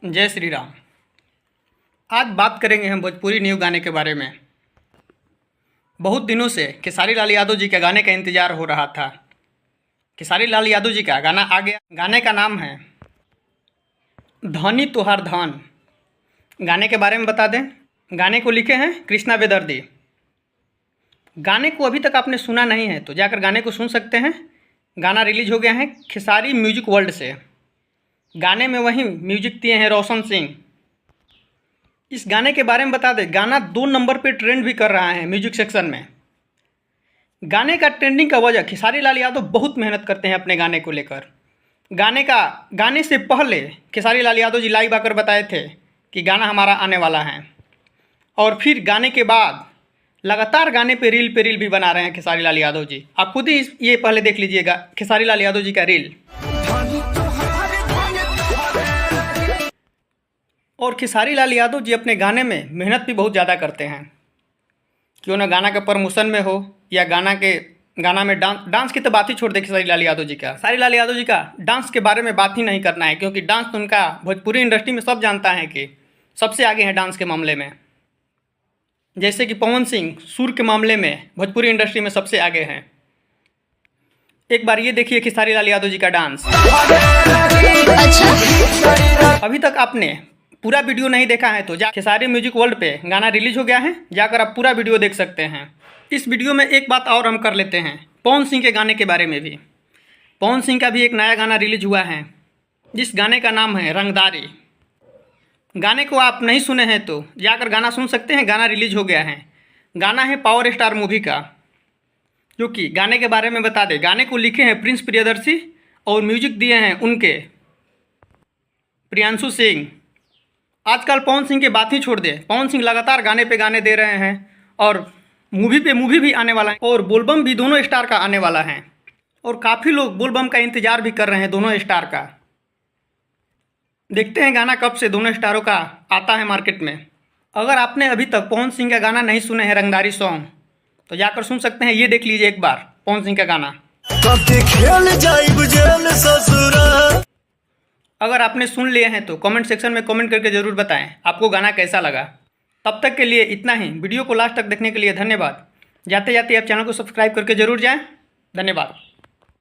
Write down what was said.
जय श्री राम। आज बात करेंगे हम भोजपुरी न्यू गाने के बारे में। बहुत दिनों से खेसारी लाल यादव जी के गाने का इंतज़ार हो रहा था। खेसारी लाल यादव जी का गाना आ गया। गाने का नाम है धनी तुहार धन। गाने के बारे में बता दें, गाने को लिखे हैं कृष्णा बेदर्दी। गाने को अभी तक आपने सुना नहीं है तो जाकर गाने को सुन सकते हैं। गाना रिलीज हो गया है खेसारी म्यूजिक वर्ल्ड से। गाने में वहीं म्यूजिक दिए हैं रोशन सिंह। इस गाने के बारे में बता दें, गाना 2 नंबर पे ट्रेंड भी कर रहा है म्यूजिक सेक्शन में। गाने का ट्रेंडिंग का वजह खेसारी लाल यादव बहुत मेहनत करते हैं अपने गाने को लेकर। गाने से पहले खेसारी लाल यादव जी लाइव आकर बताए थे कि गाना हमारा आने वाला है, और फिर गाने के बाद लगातार गाने पे रील भी बना रहे हैं खेसारी लाल यादव जी। आप खुद ही ये पहले देख लीजिएगा खेसारी लाल यादव जी का रील। और खेसारी लाल यादव जी अपने गाने में मेहनत भी बहुत ज़्यादा करते हैं। क्यों ना गाना का प्रमोशन में हो या गाना में डांस की तो बात ही छोड़ दे खेसारी लाल यादव जी का। खेसारी लाल यादव जी का डांस के बारे में बात ही नहीं करना है, क्योंकि डांस तो उनका भोजपुरी इंडस्ट्री में सब जानता है कि सबसे आगे हैं डांस के मामले में। जैसे कि पवन सिंह सुर के मामले में भोजपुरी इंडस्ट्री में सबसे आगे हैं। एक बार ये देखिए खेसारी लाल यादव जी का डांस। अभी तक आपने पूरा वीडियो नहीं देखा है तो खेसारी म्यूजिक वर्ल्ड पे गाना रिलीज हो गया है, जाकर आप पूरा वीडियो देख सकते हैं। इस वीडियो में एक बात और हम कर लेते हैं पवन सिंह के गाने के बारे में भी। पवन सिंह का भी एक नया गाना रिलीज हुआ है, जिस गाने का नाम है रंगदारी। गाने को आप नहीं सुने हैं तो जाकर गाना सुन सकते हैं। गाना रिलीज हो गया है। गाना है पावर स्टार मूवी का। जो कि गाने के बारे में बता दें, गाने को लिखे हैं प्रिंस प्रियदर्शी और म्यूजिक दिए हैं उनके प्रियांशु सिंह। आजकल पवन सिंह की बात ही छोड़ दे, पवन सिंह लगातार गाने पे गाने दे रहे हैं और मूवी पे मूवी भी आने वाला है, और बोलबम भी दोनों स्टार का आने वाला है। और काफ़ी लोग बोलबम का इंतज़ार भी कर रहे हैं दोनों स्टार का। देखते हैं गाना कब से दोनों स्टारों का आता है मार्केट में। अगर आपने अभी तक पवन सिंह का गाना नहीं सुने हैं रंगदारी सॉन्ग, तो जाकर सुन सकते हैं। ये देख लीजिए एक बार पवन सिंह का गाना। अगर आपने सुन लिए हैं तो कमेंट सेक्शन में कमेंट करके ज़रूर बताएं आपको गाना कैसा लगा। तब तक के लिए इतना ही। वीडियो को लास्ट तक देखने के लिए धन्यवाद। जाते जाते आप चैनल को सब्सक्राइब करके ज़रूर जाएं। धन्यवाद।